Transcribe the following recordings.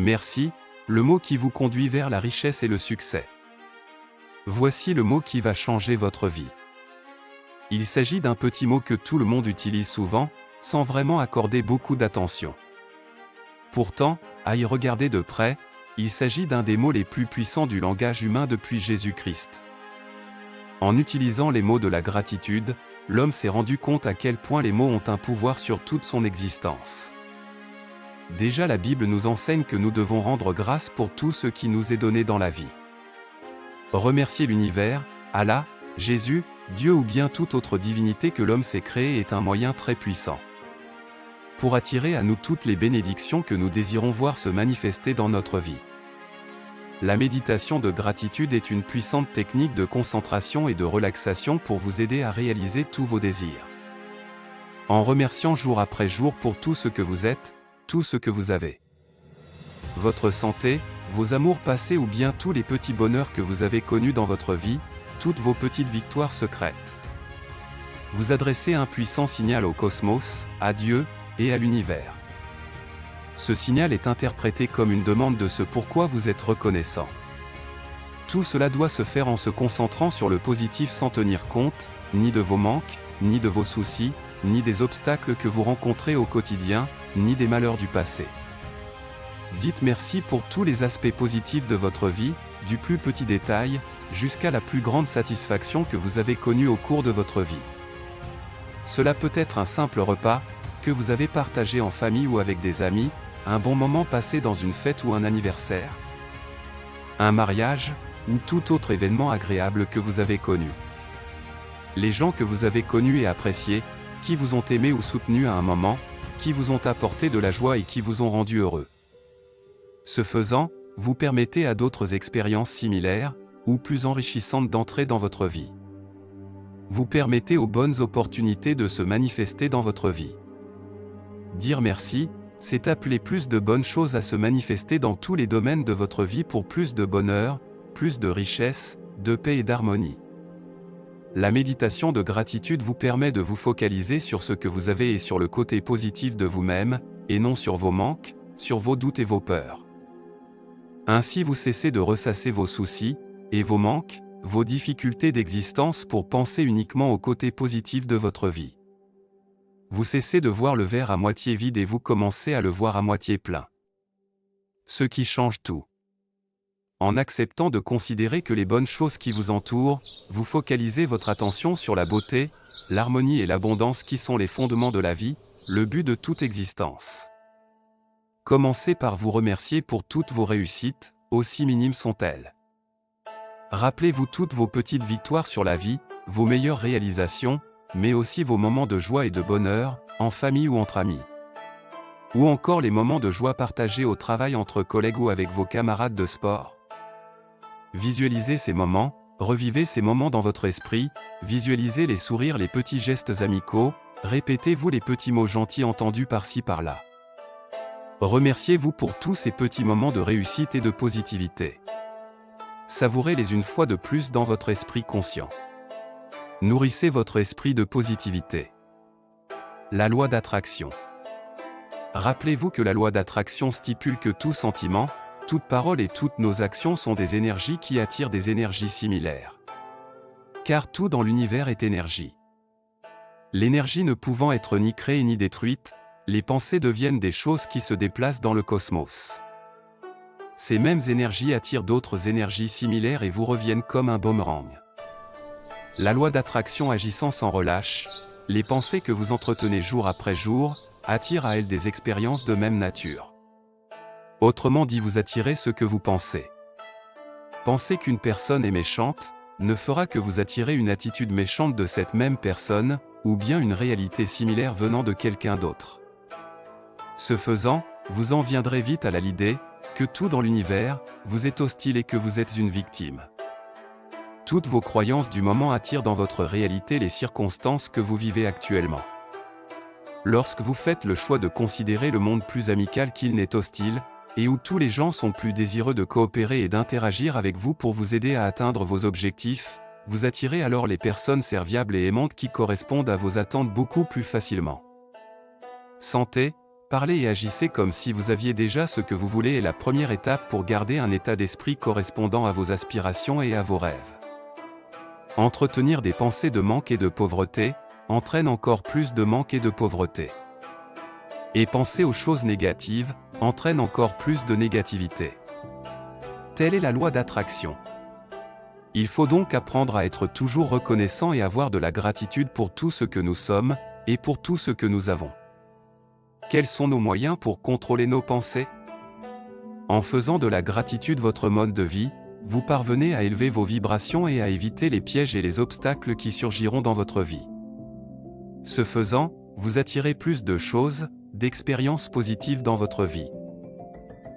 Merci, le mot qui vous conduit vers la richesse et le succès. Voici le mot qui va changer votre vie. Il s'agit d'un petit mot que tout le monde utilise souvent, sans vraiment accorder beaucoup d'attention. Pourtant, à y regarder de près, il s'agit d'un des mots les plus puissants du langage humain depuis Jésus-Christ. En utilisant les mots de la gratitude, l'homme s'est rendu compte à quel point les mots ont un pouvoir sur toute son existence. Déjà la Bible nous enseigne que nous devons rendre grâce pour tout ce qui nous est donné dans la vie. Remercier l'univers, Allah, Jésus, Dieu ou bien toute autre divinité que l'homme s'est créée est un moyen très puissant pour attirer à nous toutes les bénédictions que nous désirons voir se manifester dans notre vie. La méditation de gratitude est une puissante technique de concentration et de relaxation pour vous aider à réaliser tous vos désirs. En remerciant jour après jour pour tout ce que vous êtes, tout ce que vous avez. Votre santé, vos amours passés ou bien tous les petits bonheurs que vous avez connus dans votre vie, toutes vos petites victoires secrètes. Vous adressez un puissant signal au cosmos, à Dieu, et à l'univers. Ce signal est interprété comme une demande de ce pourquoi vous êtes reconnaissant. Tout cela doit se faire en se concentrant sur le positif sans tenir compte, ni de vos manques, ni de vos soucis, ni des obstacles que vous rencontrez au quotidien, ni des malheurs du passé. Dites merci pour tous les aspects positifs de votre vie, du plus petit détail, jusqu'à la plus grande satisfaction que vous avez connue au cours de votre vie. Cela peut être un simple repas, que vous avez partagé en famille ou avec des amis, un bon moment passé dans une fête ou un anniversaire, un mariage, ou tout autre événement agréable que vous avez connu. Les gens que vous avez connus et appréciés, qui vous ont aimé ou soutenu à un moment, qui vous ont apporté de la joie et qui vous ont rendu heureux. Ce faisant, vous permettez à d'autres expériences similaires, ou plus enrichissantes d'entrer dans votre vie. Vous permettez aux bonnes opportunités de se manifester dans votre vie. Dire merci, c'est appeler plus de bonnes choses à se manifester dans tous les domaines de votre vie pour plus de bonheur, plus de richesse, de paix et d'harmonie. La méditation de gratitude vous permet de vous focaliser sur ce que vous avez et sur le côté positif de vous-même, et non sur vos manques, sur vos doutes et vos peurs. Ainsi vous cessez de ressasser vos soucis, et vos manques, vos difficultés d'existence pour penser uniquement au côté positif de votre vie. Vous cessez de voir le verre à moitié vide et vous commencez à le voir à moitié plein. Ce qui change tout. En acceptant de considérer que les bonnes choses qui vous entourent, vous focalisez votre attention sur la beauté, l'harmonie et l'abondance qui sont les fondements de la vie, le but de toute existence. Commencez par vous remercier pour toutes vos réussites, aussi minimes sont-elles. Rappelez-vous toutes vos petites victoires sur la vie, vos meilleures réalisations, mais aussi vos moments de joie et de bonheur, en famille ou entre amis. Ou encore les moments de joie partagés au travail entre collègues ou avec vos camarades de sport. Visualisez ces moments, revivez ces moments dans votre esprit, visualisez les sourires, les petits gestes amicaux, répétez-vous les petits mots gentils entendus par-ci par-là. Remerciez-vous pour tous ces petits moments de réussite et de positivité. Savourez-les une fois de plus dans votre esprit conscient. Nourrissez votre esprit de positivité. La loi d'attraction. Rappelez-vous que la loi d'attraction stipule que tout sentiment, toute parole et toutes nos actions sont des énergies qui attirent des énergies similaires. Car tout dans l'univers est énergie. L'énergie ne pouvant être ni créée ni détruite, les pensées deviennent des choses qui se déplacent dans le cosmos. Ces mêmes énergies attirent d'autres énergies similaires et vous reviennent comme un boomerang. La loi d'attraction agissant sans relâche, les pensées que vous entretenez jour après jour, attirent à elles des expériences de même nature. Autrement dit, vous attirez ce que vous pensez. Penser qu'une personne est méchante, ne fera que vous attirer une attitude méchante de cette même personne, ou bien une réalité similaire venant de quelqu'un d'autre. Ce faisant, vous en viendrez vite à l'idée que tout dans l'univers vous est hostile et que vous êtes une victime. Toutes vos croyances du moment attirent dans votre réalité les circonstances que vous vivez actuellement. Lorsque vous faites le choix de considérer le monde plus amical qu'il n'est hostile, et où tous les gens sont plus désireux de coopérer et d'interagir avec vous pour vous aider à atteindre vos objectifs, vous attirez alors les personnes serviables et aimantes qui correspondent à vos attentes beaucoup plus facilement. Santé, Parlez et agissez comme si vous aviez déjà ce que vous voulez est la première étape pour garder un état d'esprit correspondant à vos aspirations et à vos rêves. Entretenir des pensées de manque et de pauvreté entraîne encore plus de manque et de pauvreté. Et penser aux choses négatives entraîne encore plus de négativité. Telle est la loi d'attraction. Il faut donc apprendre à être toujours reconnaissant et avoir de la gratitude pour tout ce que nous sommes, et pour tout ce que nous avons. Quels sont nos moyens pour contrôler nos pensées? En faisant de la gratitude votre mode de vie, vous parvenez à élever vos vibrations et à éviter les pièges et les obstacles qui surgiront dans votre vie. Ce faisant, vous attirez plus de choses, d'expériences positives dans votre vie.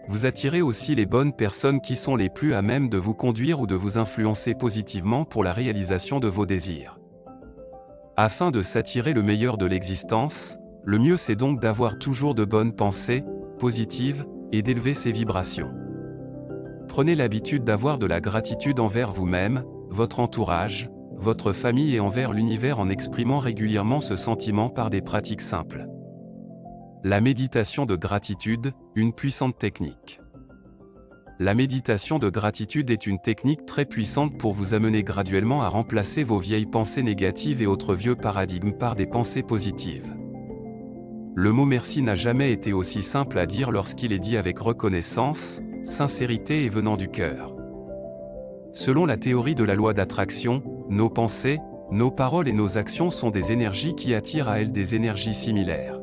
Vous attirez aussi les bonnes personnes qui sont les plus à même de vous conduire ou de vous influencer positivement pour la réalisation de vos désirs. Afin de s'attirer le meilleur de l'existence, le mieux c'est donc d'avoir toujours de bonnes pensées, positives, et d'élever ses vibrations. Prenez l'habitude d'avoir de la gratitude envers vous-même, votre entourage, votre famille et envers l'univers en exprimant régulièrement ce sentiment par des pratiques simples. La méditation de gratitude, une puissante technique. La méditation de gratitude est une technique très puissante pour vous amener graduellement à remplacer vos vieilles pensées négatives et autres vieux paradigmes par des pensées positives. Le mot merci n'a jamais été aussi simple à dire lorsqu'il est dit avec reconnaissance, sincérité et venant du cœur. Selon la théorie de la loi d'attraction, nos pensées, nos paroles et nos actions sont des énergies qui attirent à elles des énergies similaires.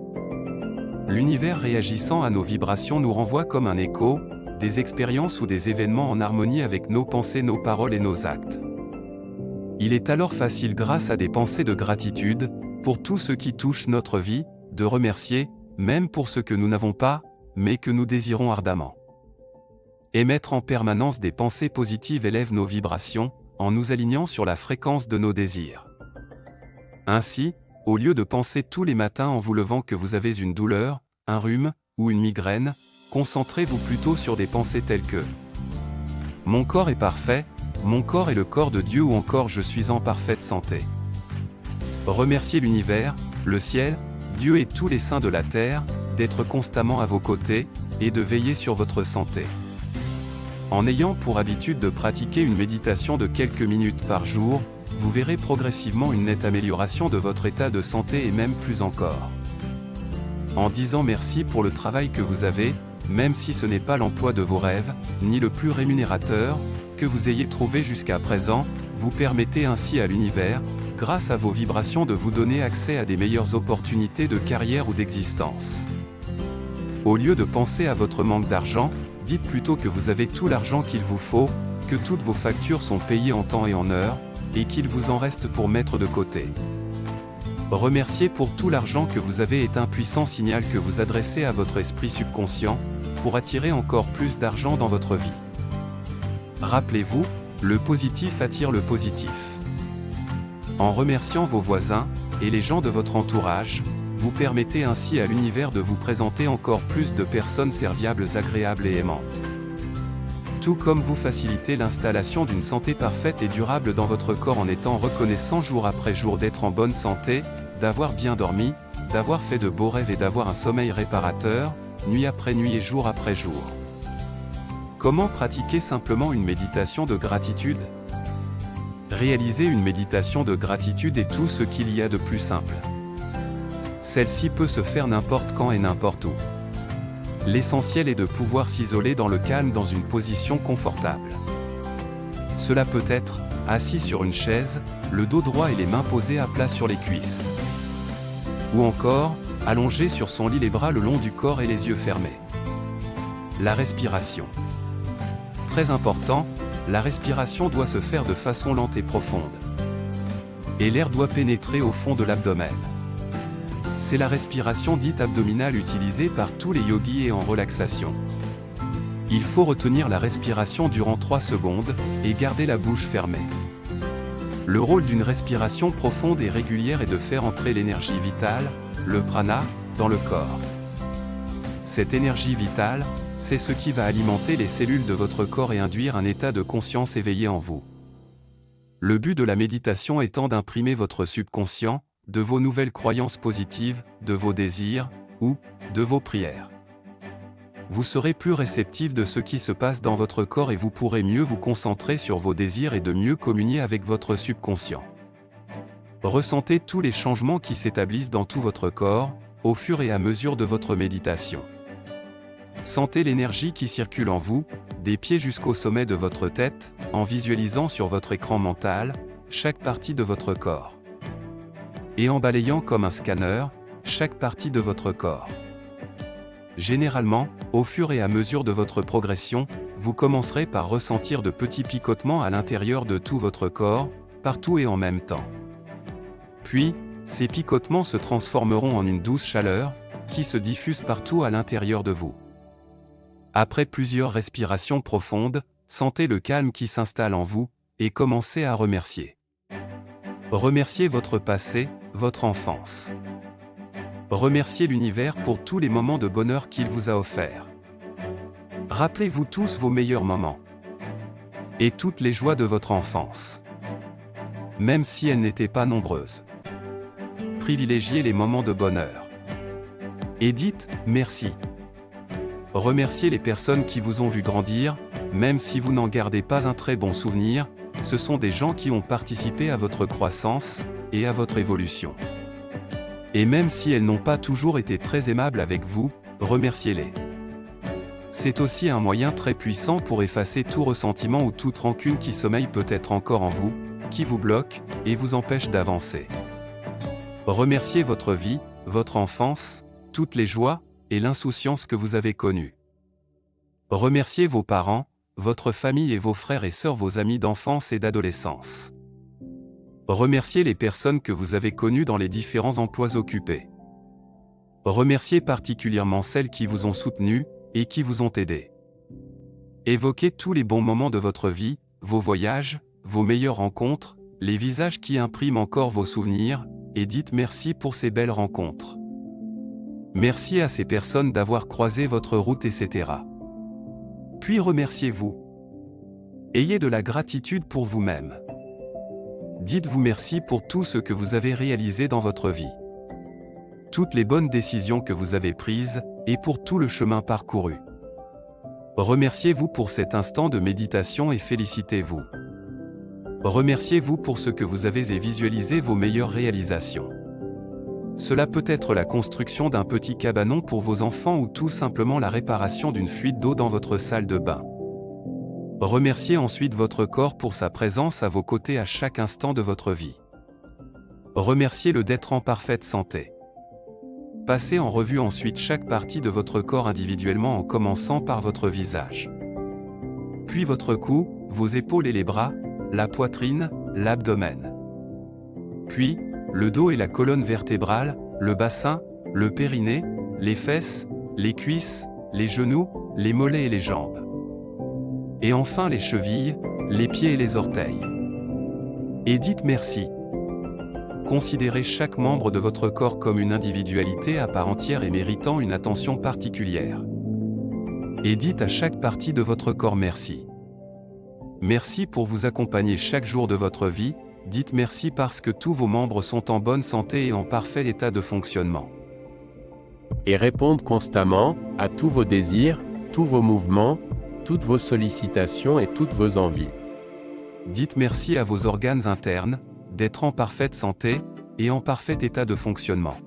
L'univers réagissant à nos vibrations nous renvoie comme un écho, des expériences ou des événements en harmonie avec nos pensées, nos paroles et nos actes. Il est alors facile grâce à des pensées de gratitude, pour tout ce qui touche notre vie, de remercier, même pour ce que nous n'avons pas, mais que nous désirons ardemment. Émettre en permanence des pensées positives élève nos vibrations, en nous alignant sur la fréquence de nos désirs. Ainsi, au lieu de penser tous les matins en vous levant que vous avez une douleur, un rhume, ou une migraine, concentrez-vous plutôt sur des pensées telles que « Mon corps est parfait, mon corps est le corps de Dieu » ou encore « Je suis en parfaite santé ». Remerciez l'univers, le ciel, Dieu et tous les saints de la terre, d'être constamment à vos côtés, et de veiller sur votre santé. En ayant pour habitude de pratiquer une méditation de quelques minutes par jour, vous verrez progressivement une nette amélioration de votre état de santé et même plus encore. En disant merci pour le travail que vous avez, même si ce n'est pas l'emploi de vos rêves, ni le plus rémunérateur, que vous ayez trouvé jusqu'à présent, vous permettez ainsi à l'univers, grâce à vos vibrations de vous donner accès à des meilleures opportunités de carrière ou d'existence. Au lieu de penser à votre manque d'argent, dites plutôt que vous avez tout l'argent qu'il vous faut, que toutes vos factures sont payées en temps et en heure, et qu'il vous en reste pour mettre de côté. Remercier pour tout l'argent que vous avez est un puissant signal que vous adressez à votre esprit subconscient, pour attirer encore plus d'argent dans votre vie. Rappelez-vous, le positif attire le positif. En remerciant vos voisins, et les gens de votre entourage, vous permettez ainsi à l'univers de vous présenter encore plus de personnes serviables, agréables et aimantes. Tout comme vous facilitez l'installation d'une santé parfaite et durable dans votre corps en étant reconnaissant jour après jour d'être en bonne santé, d'avoir bien dormi, d'avoir fait de beaux rêves et d'avoir un sommeil réparateur, nuit après nuit et jour après jour. Comment pratiquer simplement une méditation de gratitude? Réaliser une méditation de gratitude est tout ce qu'il y a de plus simple. Celle-ci peut se faire n'importe quand et n'importe où. L'essentiel est de pouvoir s'isoler dans le calme dans une position confortable. Cela peut être, assis sur une chaise, le dos droit et les mains posées à plat sur les cuisses. Ou encore, allongé sur son lit les bras le long du corps et les yeux fermés. La respiration. Très important, la respiration doit se faire de façon lente et profonde. Et l'air doit pénétrer au fond de l'abdomen. C'est la respiration dite abdominale utilisée par tous les yogis et en relaxation. Il faut retenir la respiration durant 3 secondes, et garder la bouche fermée. Le rôle d'une respiration profonde et régulière est de faire entrer l'énergie vitale, le prana, dans le corps. Cette énergie vitale, c'est ce qui va alimenter les cellules de votre corps et induire un état de conscience éveillé en vous. Le but de la méditation étant d'imprimer votre subconscient, de vos nouvelles croyances positives, de vos désirs, ou de vos prières. Vous serez plus réceptif de ce qui se passe dans votre corps et vous pourrez mieux vous concentrer sur vos désirs et de mieux communier avec votre subconscient. Ressentez tous les changements qui s'établissent dans tout votre corps, au fur et à mesure de votre méditation. Sentez l'énergie qui circule en vous, des pieds jusqu'au sommet de votre tête, en visualisant sur votre écran mental, chaque partie de votre corps. Et en balayant comme un scanner, chaque partie de votre corps. Généralement, au fur et à mesure de votre progression, vous commencerez par ressentir de petits picotements à l'intérieur de tout votre corps, partout et en même temps. Puis, ces picotements se transformeront en une douce chaleur, qui se diffuse partout à l'intérieur de vous. Après plusieurs respirations profondes, sentez le calme qui s'installe en vous, et commencez à remercier. Remerciez votre passé, votre enfance. Remerciez l'univers pour tous les moments de bonheur qu'il vous a offerts. Rappelez-vous tous vos meilleurs moments. Et toutes les joies de votre enfance. Même si elles n'étaient pas nombreuses. Privilégiez les moments de bonheur. Et dites « merci ». Remerciez les personnes qui vous ont vu grandir, même si vous n'en gardez pas un très bon souvenir, ce sont des gens qui ont participé à votre croissance et à votre évolution. Et même si elles n'ont pas toujours été très aimables avec vous, remerciez-les. C'est aussi un moyen très puissant pour effacer tout ressentiment ou toute rancune qui sommeille peut-être encore en vous, qui vous bloque et vous empêche d'avancer. Remerciez votre vie, votre enfance, toutes les joies et l'insouciance que vous avez connues. Remerciez vos parents, votre famille et vos frères et sœurs, vos amis d'enfance et d'adolescence. Remerciez les personnes que vous avez connues dans les différents emplois occupés. Remerciez particulièrement celles qui vous ont soutenu et qui vous ont aidé. Évoquez tous les bons moments de votre vie, vos voyages, vos meilleures rencontres, les visages qui impriment encore vos souvenirs, et dites merci pour ces belles rencontres. Merci à ces personnes d'avoir croisé votre route, etc. Puis remerciez-vous. Ayez de la gratitude pour vous-même. Dites-vous merci pour tout ce que vous avez réalisé dans votre vie. Toutes les bonnes décisions que vous avez prises, et pour tout le chemin parcouru. Remerciez-vous pour cet instant de méditation et félicitez-vous. Remerciez-vous pour ce que vous avez et visualisez vos meilleures réalisations. Cela peut être la construction d'un petit cabanon pour vos enfants ou tout simplement la réparation d'une fuite d'eau dans votre salle de bain. Remerciez ensuite votre corps pour sa présence à vos côtés à chaque instant de votre vie. Remerciez-le d'être en parfaite santé. Passez en revue ensuite chaque partie de votre corps individuellement en commençant par votre visage. Puis votre cou, vos épaules et les bras, la poitrine, l'abdomen. Puis, le dos et la colonne vertébrale, le bassin, le périnée, les fesses, les cuisses, les genoux, les mollets et les jambes. Et enfin les chevilles, les pieds et les orteils. Et dites merci. Considérez chaque membre de votre corps comme une individualité à part entière et méritant une attention particulière. Et dites à chaque partie de votre corps merci. Merci pour vous accompagner chaque jour de votre vie, dites merci parce que tous vos membres sont en bonne santé et en parfait état de fonctionnement. Et répondre constamment à tous vos désirs, tous vos mouvements, toutes vos sollicitations et toutes vos envies. Dites merci à vos organes internes, d'être en parfaite santé et en parfait état de fonctionnement.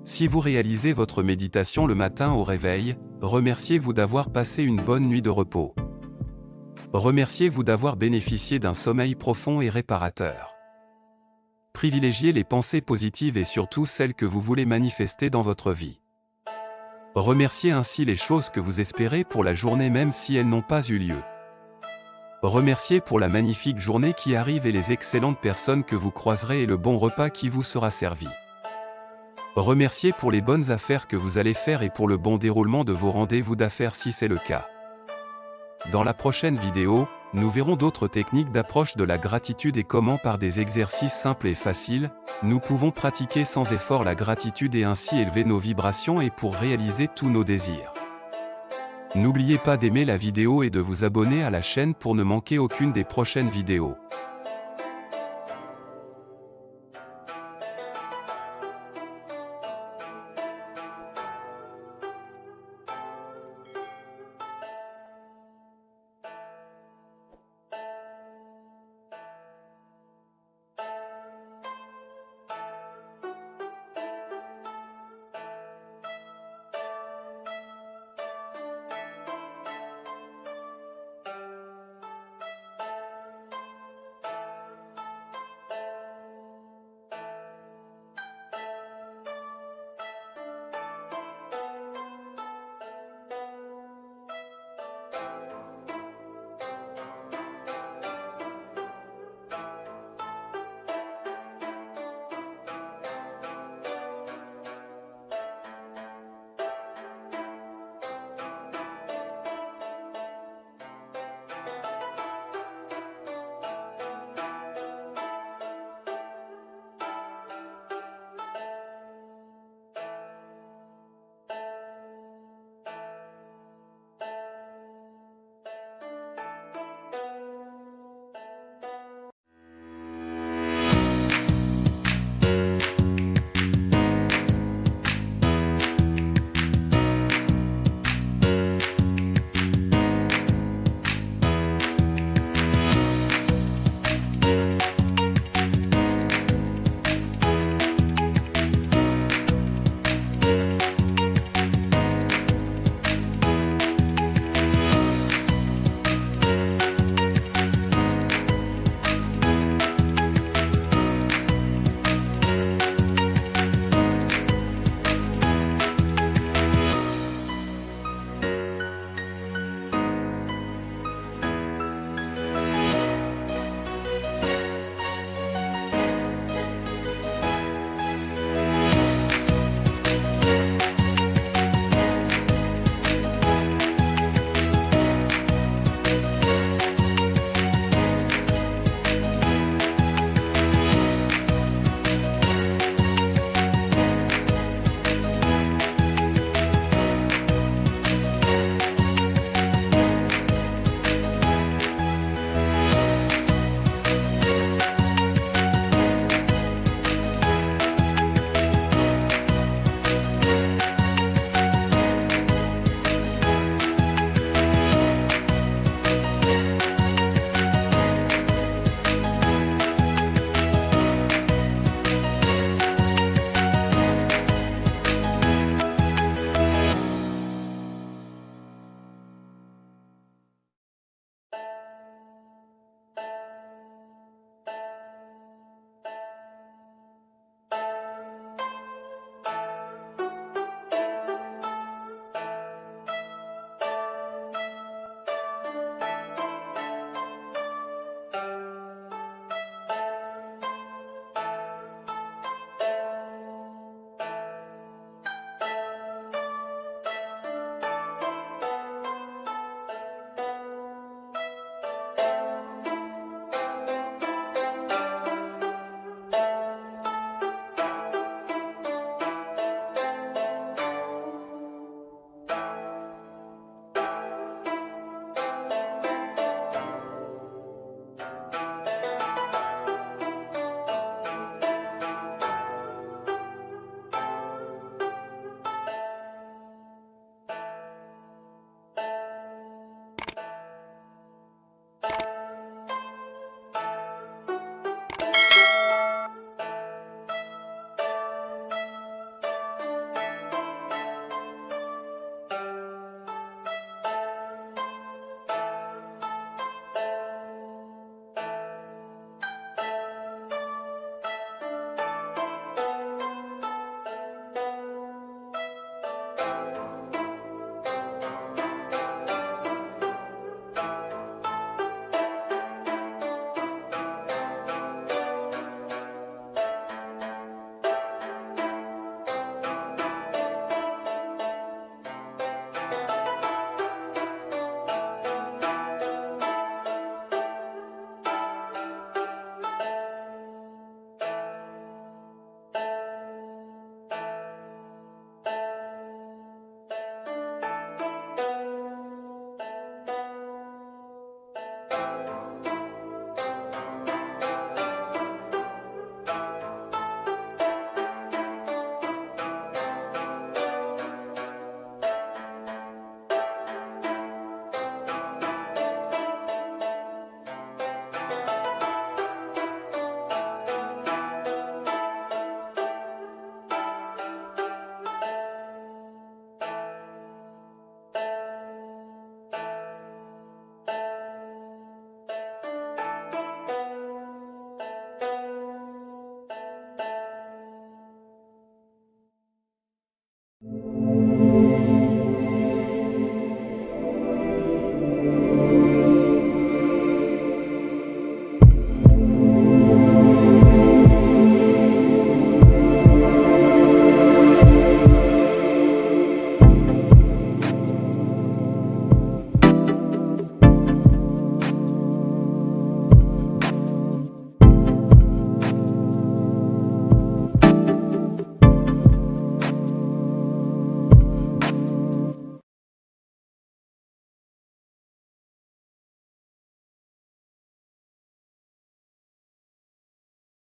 Si vous réalisez votre méditation le matin au réveil, remerciez-vous d'avoir passé une bonne nuit de repos. Remerciez-vous d'avoir bénéficié d'un sommeil profond et réparateur. Privilégiez les pensées positives et surtout celles que vous voulez manifester dans votre vie. Remerciez ainsi les choses que vous espérez pour la journée même si elles n'ont pas eu lieu. Remerciez pour la magnifique journée qui arrive et les excellentes personnes que vous croiserez et le bon repas qui vous sera servi. Remerciez pour les bonnes affaires que vous allez faire et pour le bon déroulement de vos rendez-vous d'affaires si c'est le cas. Dans la prochaine vidéo, nous verrons d'autres techniques d'approche de la gratitude et comment par des exercices simples et faciles, nous pouvons pratiquer sans effort la gratitude et ainsi élever nos vibrations et pour réaliser tous nos désirs. N'oubliez pas d'aimer la vidéo et de vous abonner à la chaîne pour ne manquer aucune des prochaines vidéos.